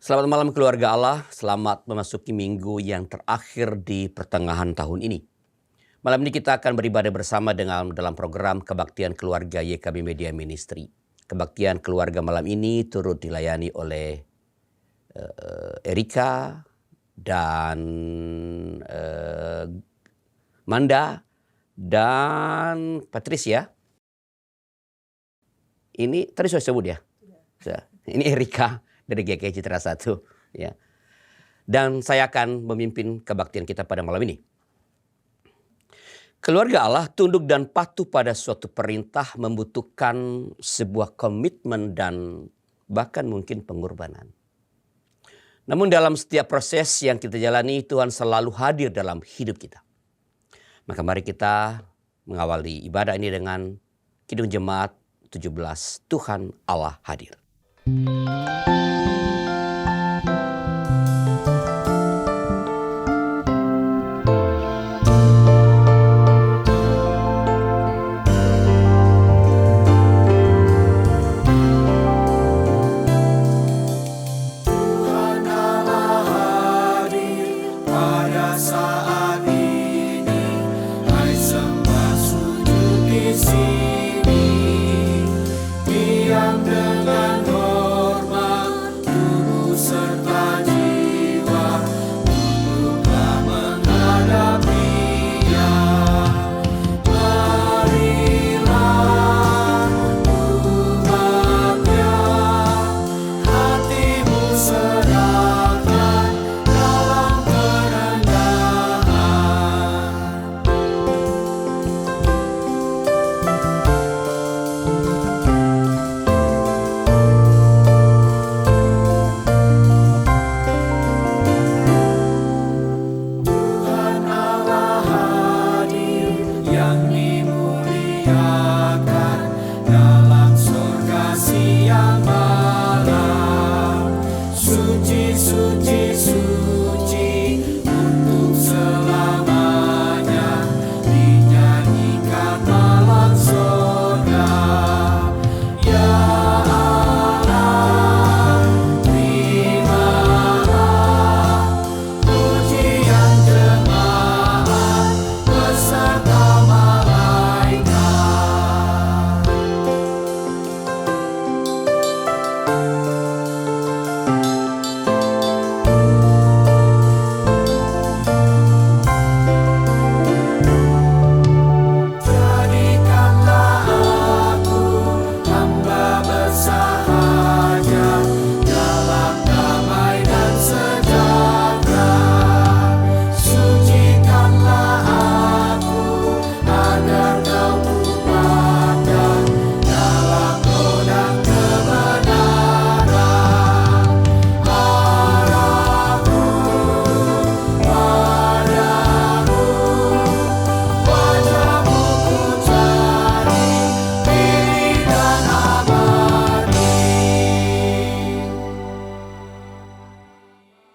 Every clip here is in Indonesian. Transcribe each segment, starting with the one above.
Selamat malam keluarga Allah, selamat memasuki minggu yang terakhir di pertengahan tahun ini. Malam ini kita akan beribadah bersama dalam program Kebaktian Keluarga YKB Media Ministry. Kebaktian keluarga malam ini turut dilayani oleh Erika dan Manda dan Patricia. Ini tadi sudah sebut ya? Ini Erika dari GKI Citra 1. Ya. Dan saya akan memimpin kebaktian kita pada malam ini. Keluarga Allah tunduk dan patuh pada suatu perintah membutuhkan sebuah komitmen dan bahkan mungkin pengorbanan. Namun dalam setiap proses yang kita jalani, Tuhan selalu hadir dalam hidup kita. Maka mari kita mengawali ibadah ini dengan Kidung Jemaat 17, Tuhan Allah hadir.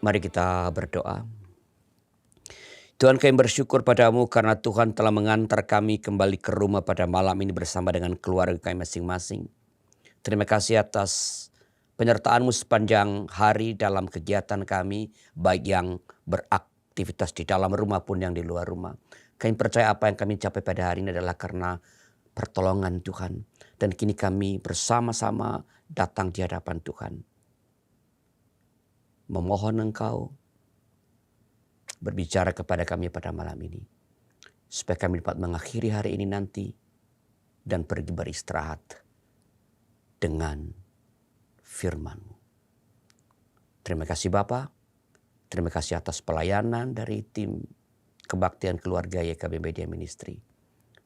Mari kita berdoa. Tuhan, kami bersyukur padamu karena Tuhan telah mengantar kami kembali ke rumah pada malam ini bersama dengan keluarga kami masing-masing. Terima kasih atas penyertaan-Mu sepanjang hari dalam kegiatan kami, baik yang beraktivitas di dalam rumah pun yang di luar rumah. Kami percaya apa yang kami capai pada hari ini adalah karena pertolongan Tuhan. Dan kini kami bersama-sama datang di hadapan Tuhan. Memohon Engkau berbicara kepada kami pada malam ini. Supaya kami dapat mengakhiri hari ini nanti dan pergi beristirahat dengan firman-Mu. Terima kasih Bapa. Terima kasih atas pelayanan dari tim Kebaktian Keluarga YKB Media Ministry.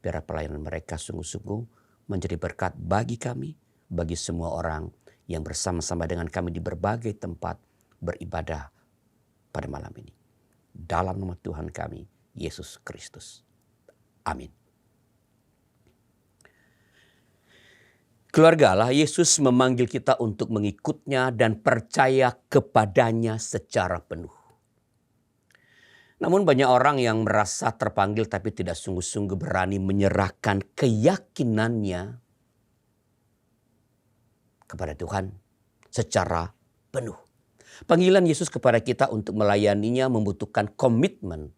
Biar pelayanan mereka sungguh-sungguh menjadi berkat bagi kami, bagi semua orang yang bersama-sama dengan kami di berbagai tempat beribadah pada malam ini. Dalam nama Tuhan kami, Yesus Kristus. Amin. Keluarga Allah, Yesus memanggil kita untuk mengikutnya dan percaya kepadanya secara penuh. Namun banyak orang yang merasa terpanggil tapi tidak sungguh-sungguh berani menyerahkan keyakinannya kepada Tuhan secara penuh. Panggilan Yesus kepada kita untuk melayaninya membutuhkan komitmen,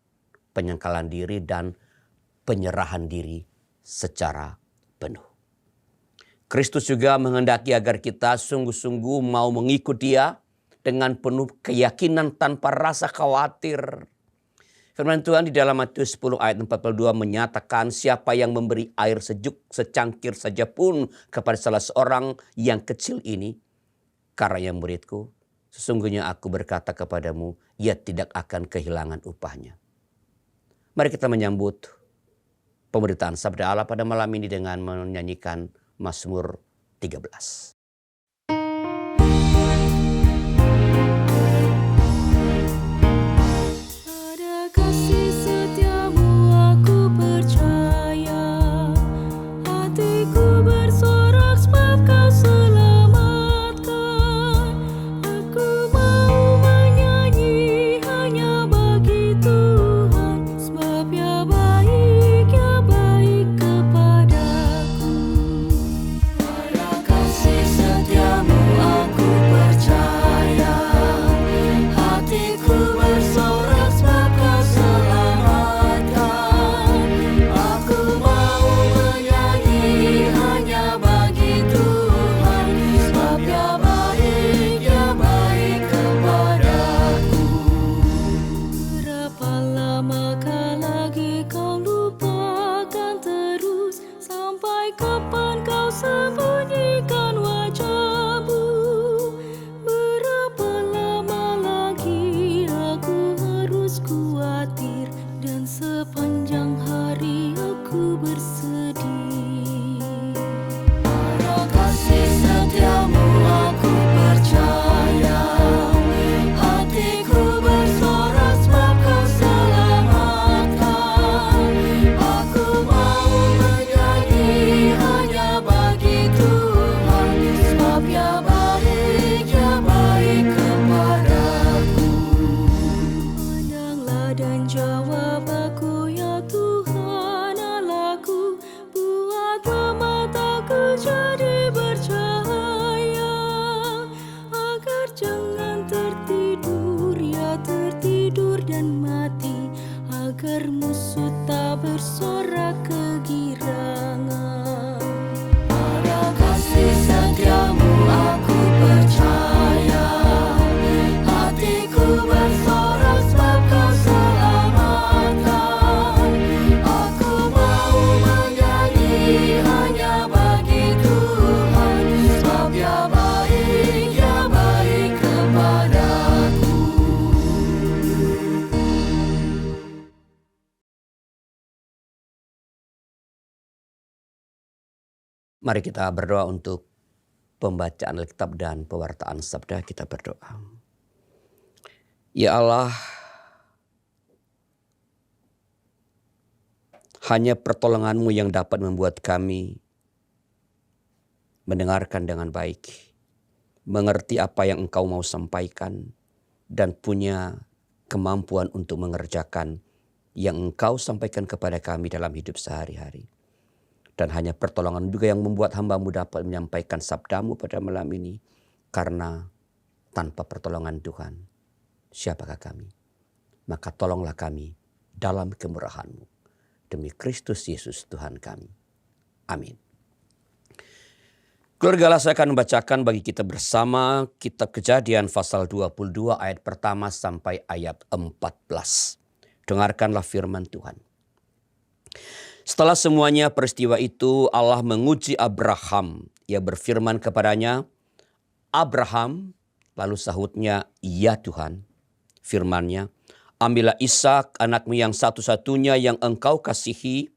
penyangkalan diri, dan penyerahan diri secara penuh. Kristus juga menghendaki agar kita sungguh-sungguh mau mengikut Dia dengan penuh keyakinan tanpa rasa khawatir. Firman Tuhan di dalam Matius 10 ayat 42 menyatakan, siapa yang memberi air sejuk secangkir saja pun kepada salah seorang yang kecil ini, karena yang muridku, sesungguhnya aku berkata kepadamu, ia tidak akan kehilangan upahnya. Mari kita menyambut pemberitaan sabda Allah pada malam ini dengan menyanyikan Mazmur 13. Mari kita berdoa untuk pembacaan Alkitab dan pewartaan sabda. Kita berdoa. Ya Allah, hanya pertolongan-Mu yang dapat membuat kami mendengarkan dengan baik, mengerti apa yang Engkau mau sampaikan, dan punya kemampuan untuk mengerjakan yang Engkau sampaikan kepada kami dalam hidup sehari-hari. Dan hanya pertolongan juga yang membuat hamba-Mu dapat menyampaikan sabda-Mu pada malam ini. Karena tanpa pertolongan Tuhan, siapakah kami? Maka tolonglah kami dalam kemurahan-Mu. Demi Kristus Yesus Tuhan kami. Amin. Keluarga, saya akan membacakan bagi kita bersama kitab Kejadian pasal 22 ayat pertama sampai ayat 14. Dengarkanlah firman Tuhan. Setelah semuanya peristiwa itu, Allah menguji Abraham. Ia berfirman kepadanya, Abraham, lalu sahutnya, ya Tuhan. Firman-Nya, ambillah Ishak, anakmu yang satu-satunya yang engkau kasihi.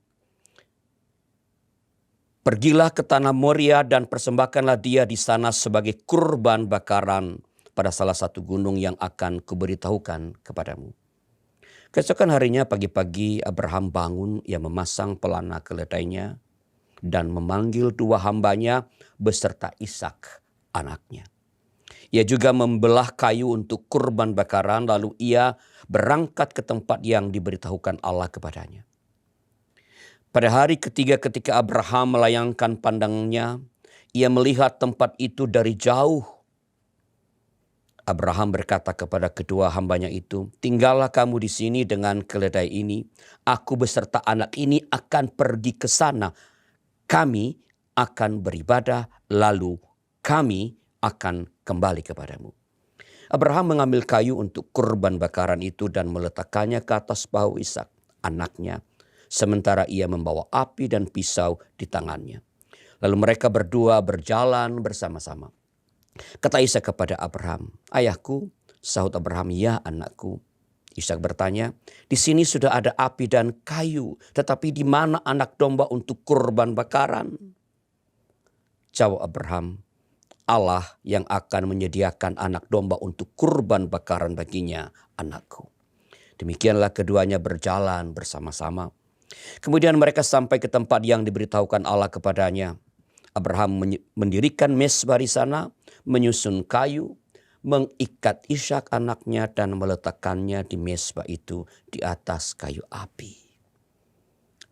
Pergilah ke tanah Moria dan persembahkanlah dia di sana sebagai kurban bakaran pada salah satu gunung yang akan kuberitahukan kepadamu. Keesokan harinya pagi-pagi Abraham bangun, ia memasang pelana keledainya dan memanggil dua hambanya beserta Ishak anaknya. Ia juga membelah kayu untuk kurban bakaran, lalu ia berangkat ke tempat yang diberitahukan Allah kepadanya. Pada hari ketiga ketika Abraham melayangkan pandangnya, ia melihat tempat itu dari jauh. Abraham berkata kepada kedua hambanya itu, "Tinggallah kamu di sini dengan keledai ini. Aku beserta anak ini akan pergi ke sana. Kami akan beribadah, lalu kami akan kembali kepadamu." Abraham mengambil kayu untuk kurban bakaran itu dan meletakkannya ke atas bahu Ishak, anaknya, sementara ia membawa api dan pisau di tangannya. Lalu mereka berdua berjalan bersama-sama. Kata Ishak kepada Abraham, "Ayahku." Sahut Abraham, "Ya, anakku." Ishak bertanya, "Di sini sudah ada api dan kayu, tetapi di mana anak domba untuk kurban bakaran?" Jawab Abraham, "Allah yang akan menyediakan anak domba untuk kurban bakaran baginya, anakku." Demikianlah keduanya berjalan bersama-sama. Kemudian mereka sampai ke tempat yang diberitahukan Allah kepadanya. Abraham mendirikan mezbah di sana, menyusun kayu, mengikat Ishak anaknya dan meletakkannya di mezbah itu di atas kayu api.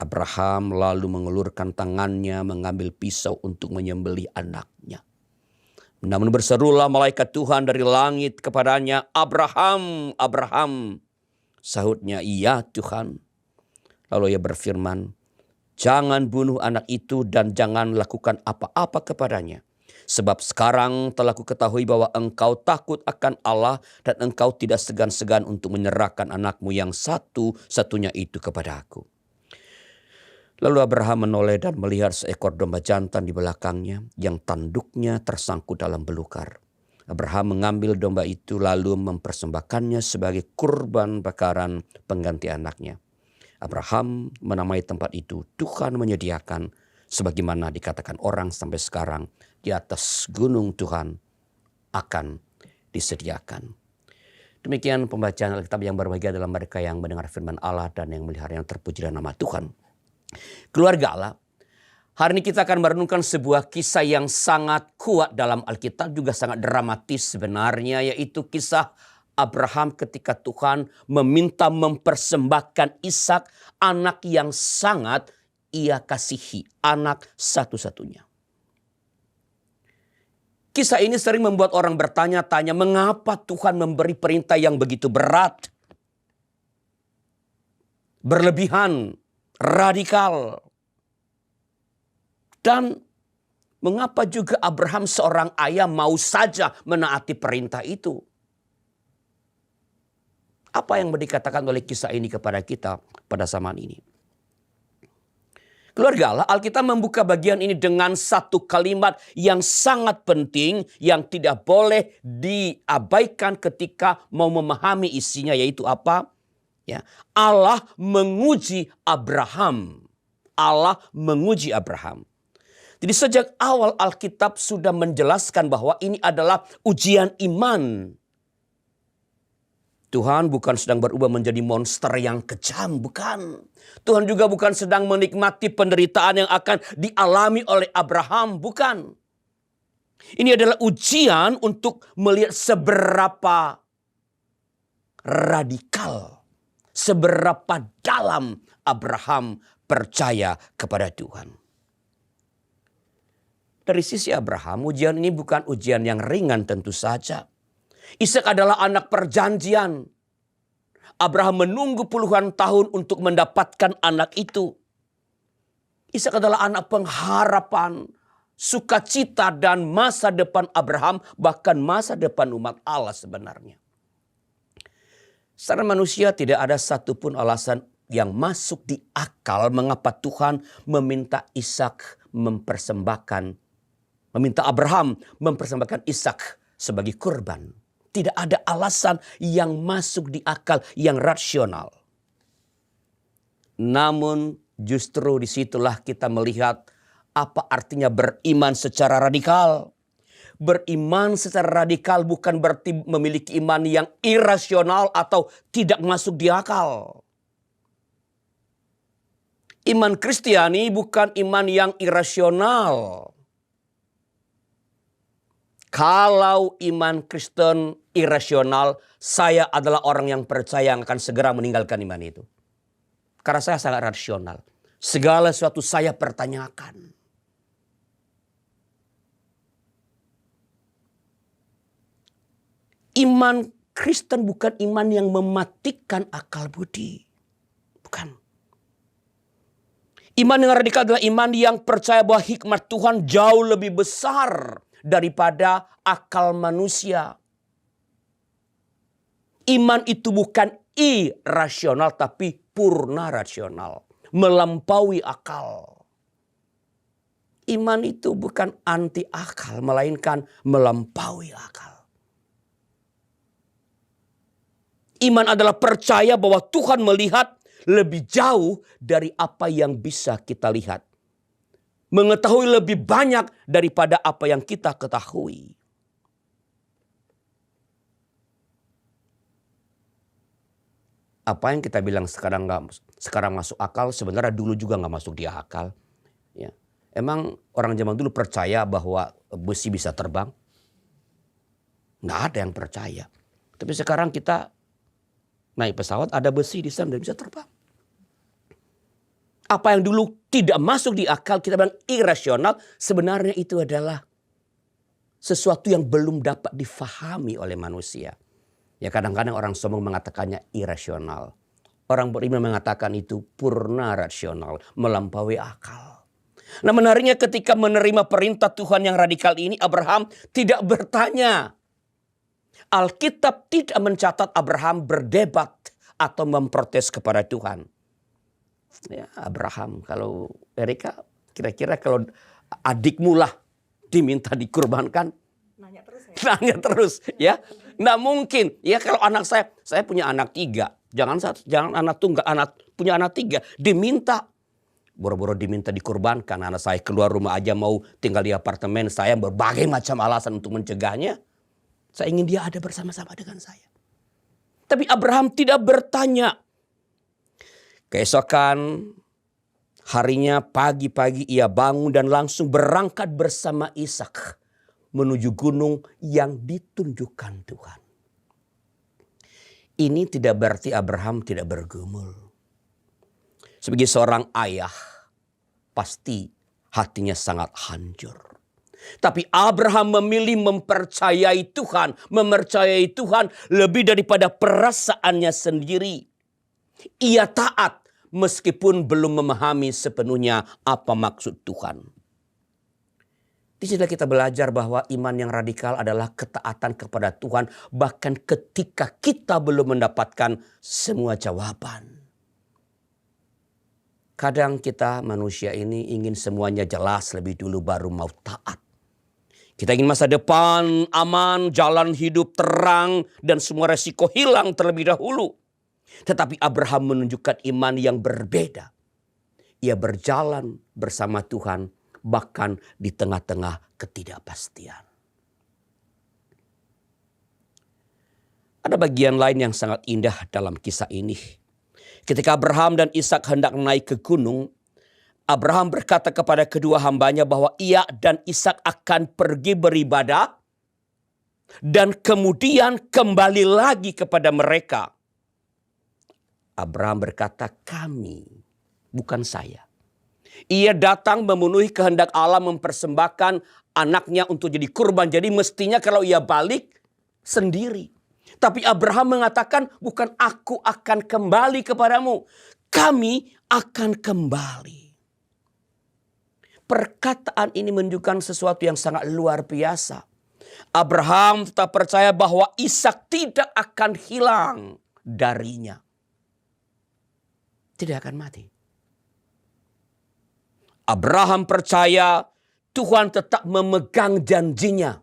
Abraham lalu mengulurkan tangannya mengambil pisau untuk menyembelih anaknya. Namun berserulah malaikat Tuhan dari langit kepadanya, "Abraham, Abraham." Sahutnya, "Iya Tuhan." Lalu ia berfirman, "Jangan bunuh anak itu dan jangan lakukan apa-apa kepadanya. Sebab sekarang telah kuketahui bahwa engkau takut akan Allah dan engkau tidak segan-segan untuk menyerahkan anakmu yang satu-satunya itu kepada aku." Lalu Abraham menoleh dan melihat seekor domba jantan di belakangnya yang tanduknya tersangkut dalam belukar. Abraham mengambil domba itu lalu mempersembahkannya sebagai kurban bakaran pengganti anaknya. Abraham menamai tempat itu Tuhan menyediakan, sebagaimana dikatakan orang sampai sekarang, di atas gunung Tuhan akan disediakan. Demikian pembacaan Alkitab yang berbahagia dalam mereka yang mendengar firman Allah dan yang melihara, yang terpujilah nama Tuhan. Keluarga Allah, hari ini kita akan merenungkan sebuah kisah yang sangat kuat dalam Alkitab, juga sangat dramatis sebenarnya, yaitu kisah Abraham ketika Tuhan meminta mempersembahkan Ishak, anak yang sangat ia kasihi, anak satu-satunya. Kisah ini sering membuat orang bertanya-tanya, mengapa Tuhan memberi perintah yang begitu berat, berlebihan, radikal. Dan mengapa juga Abraham seorang ayah mau saja menaati perintah itu? Apa yang dikatakan oleh kisah ini kepada kita pada zaman ini? Keluarga Allah, Alkitab membuka bagian ini dengan satu kalimat yang sangat penting yang tidak boleh diabaikan ketika mau memahami isinya, yaitu apa? Ya, Allah menguji Abraham. Allah menguji Abraham. Jadi sejak awal Alkitab sudah menjelaskan bahwa ini adalah ujian iman. Tuhan bukan sedang berubah menjadi monster yang kejam, bukan. Tuhan juga bukan sedang menikmati penderitaan yang akan dialami oleh Abraham, bukan. Ini adalah ujian untuk melihat seberapa radikal, seberapa dalam Abraham percaya kepada Tuhan. Dari sisi Abraham, ujian ini bukan ujian yang ringan tentu saja. Ishak adalah anak perjanjian. Abraham menunggu puluhan tahun untuk mendapatkan anak itu. Ishak adalah anak pengharapan, sukacita dan masa depan Abraham, bahkan masa depan umat Allah sebenarnya. Secara manusia tidak ada satupun alasan yang masuk di akal mengapa Tuhan meminta Abraham mempersembahkan Ishak sebagai kurban. Tidak ada alasan yang masuk di akal yang rasional. Namun justru disitulah kita melihat apa artinya beriman secara radikal. Beriman secara radikal bukan berarti memiliki iman yang irasional atau tidak masuk di akal. Iman Kristiani bukan iman yang irasional. Kalau iman Kristen irasional, saya adalah orang yang percaya yang akan segera meninggalkan iman itu. Karena saya sangat rasional. Segala sesuatu saya pertanyakan. Iman Kristen bukan iman yang mematikan akal budi. Bukan. Iman yang radikal adalah iman yang percaya bahwa hikmat Tuhan jauh lebih besar daripada akal manusia. Iman itu bukan irasional tapi purna rasional. Melampaui akal. Iman itu bukan anti akal, melainkan melampaui akal. Iman adalah percaya bahwa Tuhan melihat lebih jauh dari apa yang bisa kita lihat. Mengetahui lebih banyak daripada apa yang kita ketahui. Apa yang kita bilang sekarang masuk akal, sebenarnya dulu juga nggak masuk di akal. Ya. Emang orang zaman dulu percaya bahwa besi bisa terbang? Nggak ada yang percaya. Tapi sekarang kita naik pesawat, ada besi di sana dan bisa terbang. Apa yang dulu tidak masuk di akal, kita bilang irasional, sebenarnya itu adalah sesuatu yang belum dapat difahami oleh manusia. Ya kadang-kadang orang sombong mengatakannya irasional. Orang beriman mengatakan itu purna rasional, melampaui akal. Nah menariknya ketika menerima perintah Tuhan yang radikal ini, Abraham tidak bertanya. Alkitab tidak mencatat Abraham berdebat atau memprotes kepada Tuhan. Ya, Abraham, kalau Erika, kira-kira kalau adikmu lah diminta dikurbankan, nanya terus ya. Nggak mungkin ya kalau anak saya punya anak 3, jangan anak tunggal, punya anak 3 diminta. Boro-boro diminta dikurbankan, anak saya keluar rumah aja mau tinggal di apartemen, saya berbagai macam alasan untuk mencegahnya. Saya ingin dia ada bersama-sama dengan saya. Tapi Abraham tidak bertanya. Keesokan harinya pagi-pagi ia bangun dan langsung berangkat bersama Ishak menuju gunung yang ditunjukkan Tuhan. Ini tidak berarti Abraham tidak bergumul. Sebagai seorang ayah, pasti hatinya sangat hancur. Tapi Abraham memilih mempercayai Tuhan lebih daripada perasaannya sendiri. Ia taat meskipun belum memahami sepenuhnya apa maksud Tuhan. Di sini kita belajar bahwa iman yang radikal adalah ketaatan kepada Tuhan bahkan ketika kita belum mendapatkan semua jawaban. Kadang kita manusia ini ingin semuanya jelas lebih dulu baru mau taat. Kita ingin masa depan aman, jalan hidup terang, dan semua resiko hilang terlebih dahulu. Tetapi Abraham menunjukkan iman yang berbeda. Ia berjalan bersama Tuhan bahkan di tengah-tengah ketidakpastian. Ada bagian lain yang sangat indah dalam kisah ini. Ketika Abraham dan Ishak hendak naik ke gunung, Abraham berkata kepada kedua hambanya bahwa ia dan Ishak akan pergi beribadah dan kemudian kembali lagi kepada mereka. Abraham berkata, kami, bukan saya. Ia datang memenuhi kehendak Allah mempersembahkan anaknya untuk jadi kurban. Jadi mestinya kalau ia balik sendiri. Tapi Abraham mengatakan, bukan aku akan kembali kepadamu. Kami akan kembali. Perkataan ini menunjukkan sesuatu yang sangat luar biasa. Abraham tetap percaya bahwa Ishak tidak akan hilang darinya. Tidak akan mati. Abraham percaya Tuhan tetap memegang janjinya.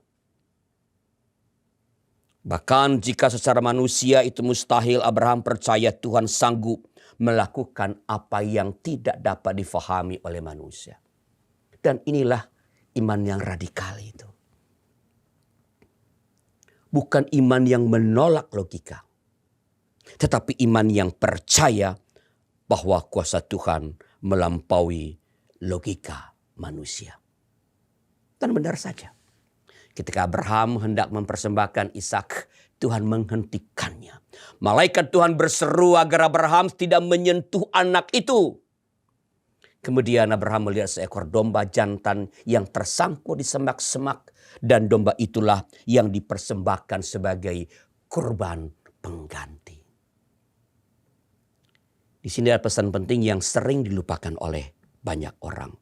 Bahkan jika secara manusia itu mustahil, Abraham percaya Tuhan sanggup melakukan apa yang tidak dapat difahami oleh manusia. Dan inilah iman yang radikal itu. Bukan iman yang menolak logika. Tetapi iman yang percaya bahwa kuasa Tuhan melampaui logika manusia. Dan benar saja. Ketika Abraham hendak mempersembahkan Ishak, Tuhan menghentikannya. Malaikat Tuhan berseru agar Abraham tidak menyentuh anak itu. Kemudian Abraham melihat seekor domba jantan yang tersangkut di semak-semak. Dan domba itulah yang dipersembahkan sebagai kurban pengganti. Di sini ada pesan penting yang sering dilupakan oleh banyak orang.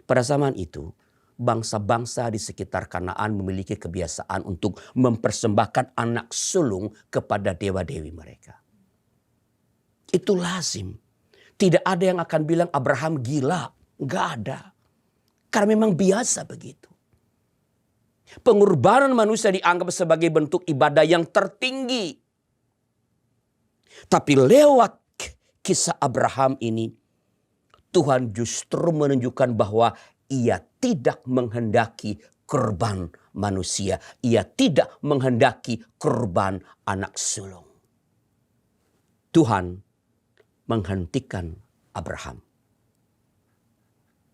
Pada zaman itu, bangsa-bangsa di sekitar Kanaan memiliki kebiasaan untuk mempersembahkan anak sulung kepada dewa-dewi mereka. Itu lazim. Tidak ada yang akan bilang Abraham gila. Nggak ada. Karena memang biasa begitu. Pengorbanan manusia dianggap sebagai bentuk ibadah yang tertinggi. Tapi lewat kisah Abraham ini, Tuhan justru menunjukkan bahwa ia tidak menghendaki korban manusia. Ia tidak menghendaki korban anak sulung. Tuhan menghentikan Abraham.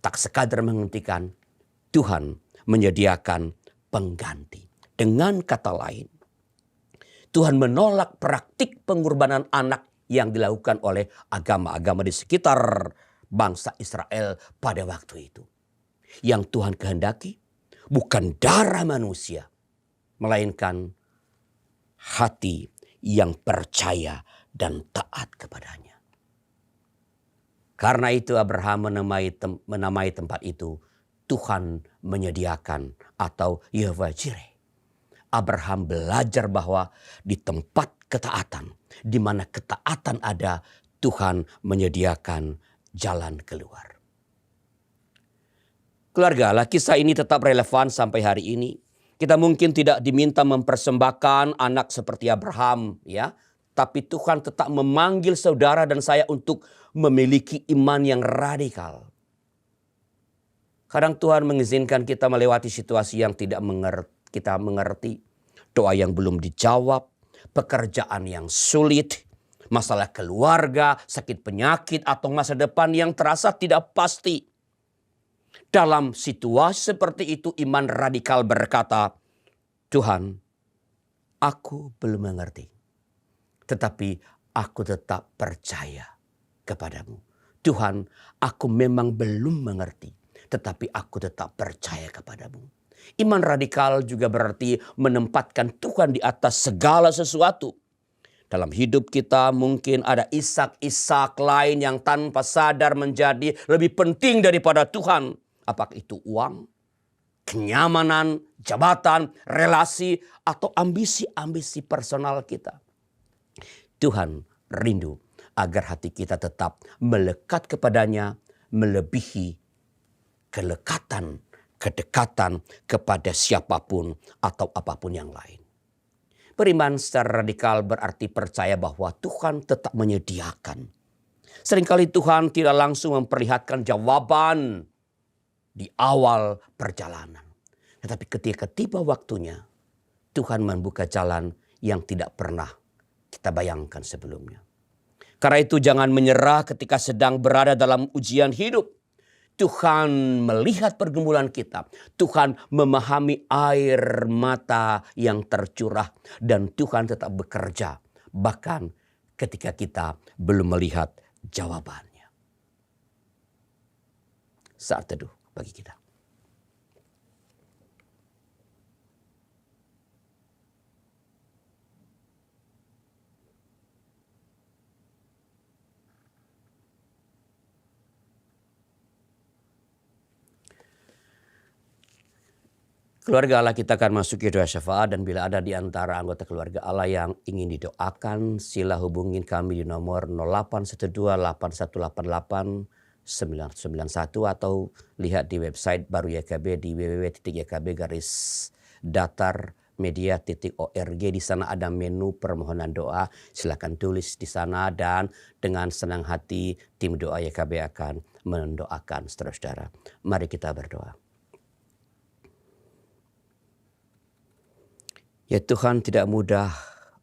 Tak sekadar menghentikan, Tuhan menyediakan pengganti. Dengan kata lain, Tuhan menolak praktik pengorbanan anak yang dilakukan oleh agama-agama di sekitar bangsa Israel pada waktu itu. Yang Tuhan kehendaki bukan darah manusia, melainkan hati yang percaya dan taat kepadanya. Karena itu Abraham menamai tempat itu Tuhan menyediakan atau Yehovah Jireh. Abraham belajar bahwa di tempat ketaatan, di mana ketaatan ada, Tuhan menyediakan jalan keluar. Keluarga Allah, kisah ini tetap relevan sampai hari ini. Kita mungkin tidak diminta mempersembahkan anak seperti Abraham, ya. Tapi Tuhan tetap memanggil saudara dan saya untuk memiliki iman yang radikal. Kadang Tuhan mengizinkan kita melewati situasi yang tidak kita mengerti. Doa yang belum dijawab, pekerjaan yang sulit, masalah keluarga, sakit penyakit, atau masa depan yang terasa tidak pasti. Dalam situasi seperti itu, iman radikal berkata, Tuhan, aku belum mengerti. Tetapi aku tetap percaya kepadamu. Tuhan, aku memang belum mengerti. Tetapi aku tetap percaya kepadamu. Iman radikal juga berarti menempatkan Tuhan di atas segala sesuatu. Dalam hidup kita mungkin ada isak-isak lain yang tanpa sadar menjadi lebih penting daripada Tuhan. Apakah itu uang, kenyamanan, jabatan, relasi, atau ambisi-ambisi personal kita. Tuhan rindu agar hati kita tetap melekat kepadanya melebihi kedekatan kepada siapapun atau apapun yang lain. Beriman secara radikal berarti percaya bahwa Tuhan tetap menyediakan. Seringkali Tuhan tidak langsung memperlihatkan jawaban di awal perjalanan. Tetapi ketika tiba waktunya, Tuhan membuka jalan yang tidak pernah kita bayangkan sebelumnya. Karena itu jangan menyerah ketika sedang berada dalam ujian hidup. Tuhan melihat pergumulan kita. Tuhan memahami air mata yang tercurah. Dan Tuhan tetap bekerja. Bahkan ketika kita belum melihat jawabannya. Saat teduh bagi kita. Keluarga Allah, kita akan masuk ke doa syafaat, dan bila ada di antara anggota keluarga Allah yang ingin didoakan, sila hubungi kami di nomor 08128188991 atau lihat di website Baru YKB di www.ykb-datarmedia.org. Di sana ada menu permohonan doa. Silakan tulis di sana dan dengan senang hati tim doa YKB akan mendoakan saudara-saudara. Mari kita berdoa. Ya Tuhan, tidak mudah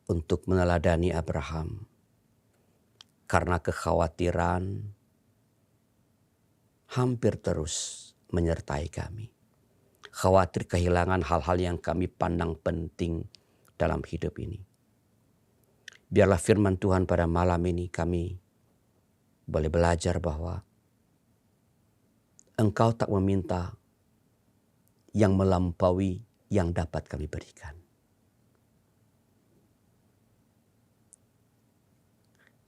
untuk meneladani Abraham karena kekhawatiran hampir terus menyertai kami. Khawatir kehilangan hal-hal yang kami pandang penting dalam hidup ini. Biarlah firman Tuhan pada malam ini kami boleh belajar bahwa Engkau tak meminta yang melampaui yang dapat kami berikan.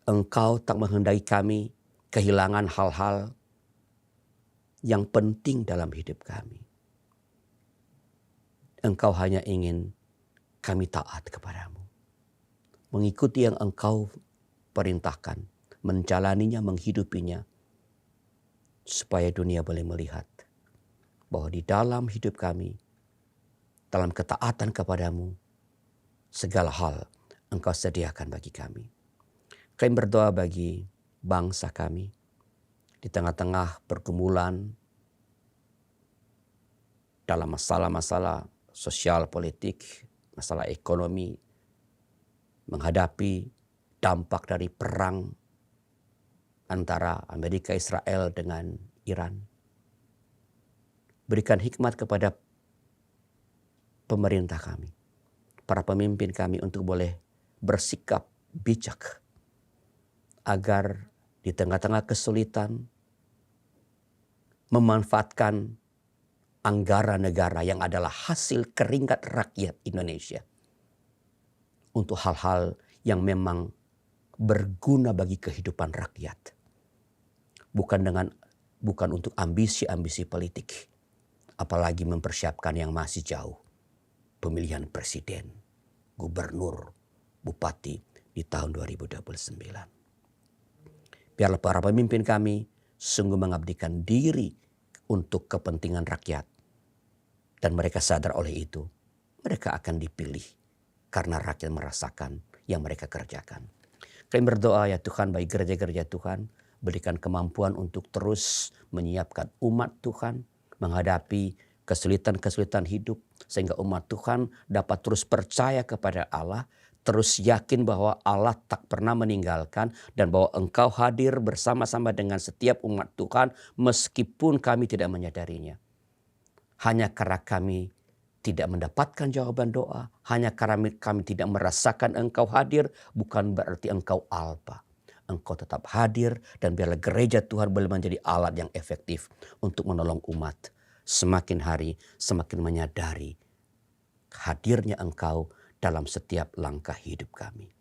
Engkau tak menghendaki kami kehilangan hal-hal yang penting dalam hidup kami. Engkau hanya ingin kami taat kepadamu, mengikuti yang Engkau perintahkan, menjalaninya, menghidupinya, supaya dunia boleh melihat bahwa di dalam hidup kami, dalam ketaatan kepadamu, segala hal Engkau sediakan bagi kami. Kami berdoa bagi bangsa kami di tengah-tengah pergumulan dalam masalah-masalah sosial politik, masalah ekonomi, menghadapi dampak dari perang antara Amerika Israel dengan Iran. Berikan hikmat kepada pemerintah kami, para pemimpin kami untuk boleh bersikap bijak agar di tengah-tengah kesulitan memanfaatkan anggaran negara yang adalah hasil keringat rakyat Indonesia untuk hal-hal yang memang berguna bagi kehidupan rakyat. Bukan untuk ambisi-ambisi politik, apalagi mempersiapkan yang masih jauh, pemilihan presiden, gubernur, bupati di tahun 2029. Biarlah para pemimpin kami sungguh mengabdikan diri untuk kepentingan rakyat. Dan mereka sadar oleh itu, mereka akan dipilih karena rakyat merasakan yang mereka kerjakan. Kami berdoa ya Tuhan bagi gereja-gereja Tuhan, berikan kemampuan untuk terus menyiapkan umat Tuhan menghadapi kesulitan-kesulitan hidup, sehingga umat Tuhan dapat terus percaya kepada Allah, terus yakin bahwa Allah tak pernah meninggalkan dan bahwa Engkau hadir bersama-sama dengan setiap umat Tuhan meskipun kami tidak menyadarinya. Hanya karena kami tidak mendapatkan jawaban doa, hanya karena kami tidak merasakan Engkau hadir, bukan berarti Engkau alpa. Engkau tetap hadir dan biarlah gereja Tuhan boleh menjadi alat yang efektif untuk menolong umat. Semakin hari semakin menyadari hadirnya Engkau dalam setiap langkah hidup kami.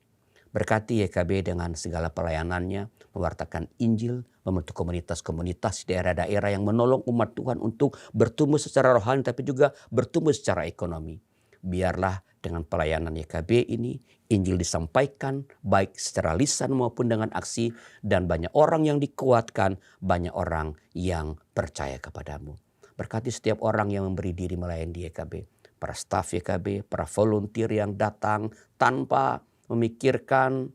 Berkati YKB dengan segala pelayanannya, mewartakan Injil, membentuk komunitas-komunitas di daerah-daerah yang menolong umat Tuhan untuk bertumbuh secara rohani tapi juga bertumbuh secara ekonomi. Biarlah dengan pelayanan YKB ini, Injil disampaikan baik secara lisan maupun dengan aksi, dan banyak orang yang dikuatkan, banyak orang yang percaya kepadamu. Berkati setiap orang yang memberi diri melayani di YKB. Para staf YKB, para volunteer yang datang tanpa memikirkan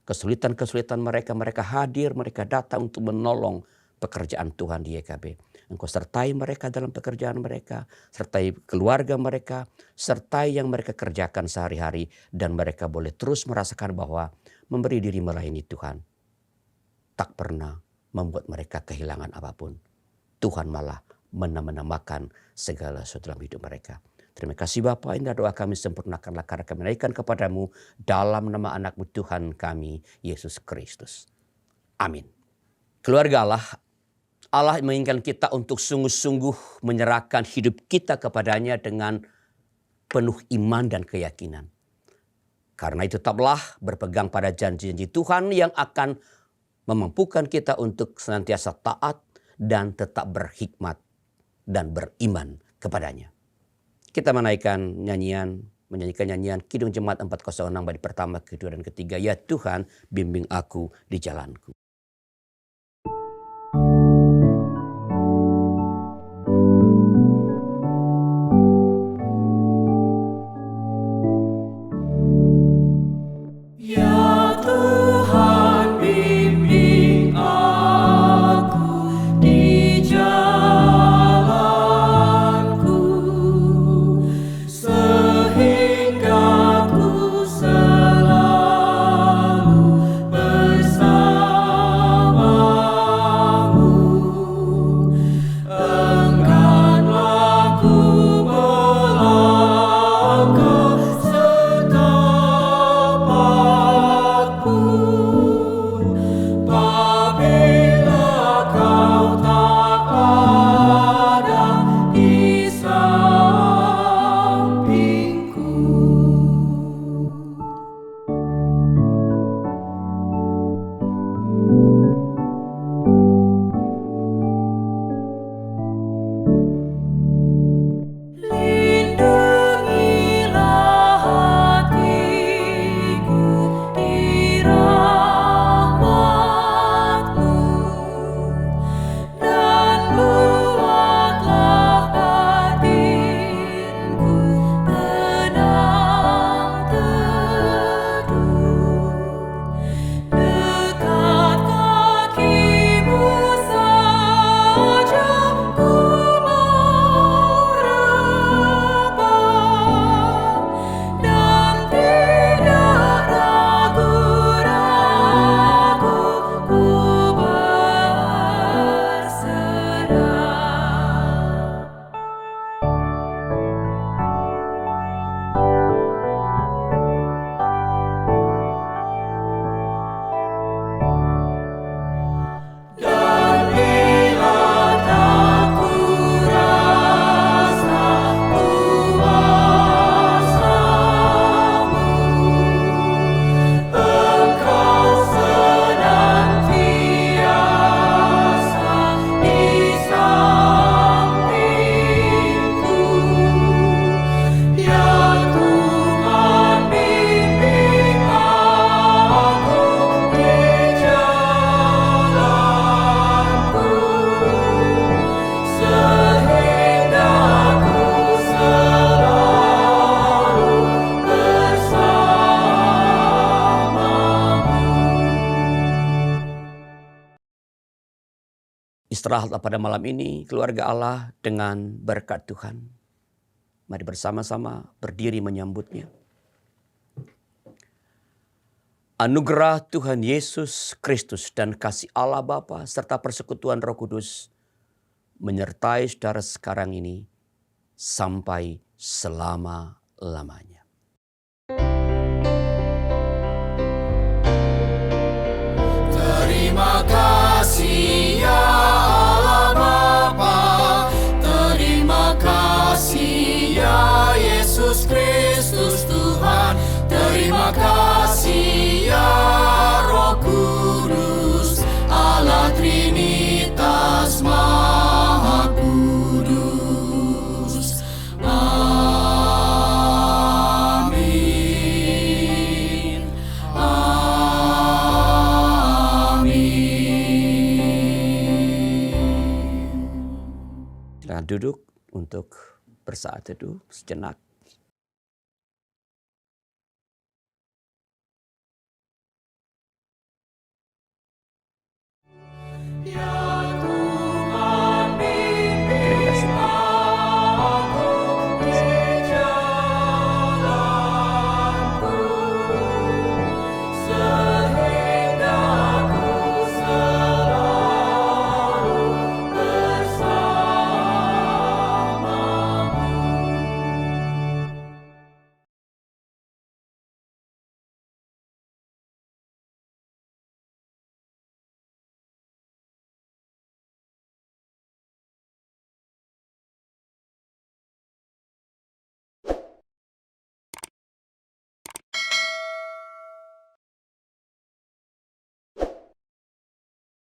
kesulitan-kesulitan mereka. Mereka hadir, mereka datang untuk menolong pekerjaan Tuhan di YKB. Engkau sertai mereka dalam pekerjaan mereka, sertai keluarga mereka, sertai yang mereka kerjakan sehari-hari. Dan mereka boleh terus merasakan bahwa memberi diri melayani Tuhan tak pernah membuat mereka kehilangan apapun. Tuhan malah menambahkan segala sesuatu dalam hidup mereka. Terima kasih Bapa, indah doa kami sempurnakanlah karena kami naikkan kepadamu dalam nama anak-Mu Tuhan kami, Yesus Kristus. Amin. Keluarga Allah, Allah menginginkan kita untuk sungguh-sungguh menyerahkan hidup kita kepadanya dengan penuh iman dan keyakinan. Karena itu tetaplah berpegang pada janji-janji Tuhan yang akan memampukan kita untuk senantiasa taat dan tetap berhikmat dan beriman kepadanya. Kita menyanyikan nyanyian Kidung Jemaat 406 bait pertama, kedua, dan ketiga. Ya Tuhan, bimbing aku di jalanku. Sehingga ku selalu bersama Istirahatlah pada malam ini keluarga Allah dengan berkat Tuhan. Mari bersama-sama berdiri menyambutnya. Anugerah Tuhan Yesus Kristus dan kasih Allah Bapa serta persekutuan Roh Kudus menyertai saudara sekarang ini sampai selama-lamanya. Terima kasih ya Allah Bapa, terima kasih ya Yesus Kristus Tuhan, terima kasih ya Roh Kudus, Allah Trinitas Maha Kudus. Amin. Silakan duduk untuk bersaat teduh sejenak.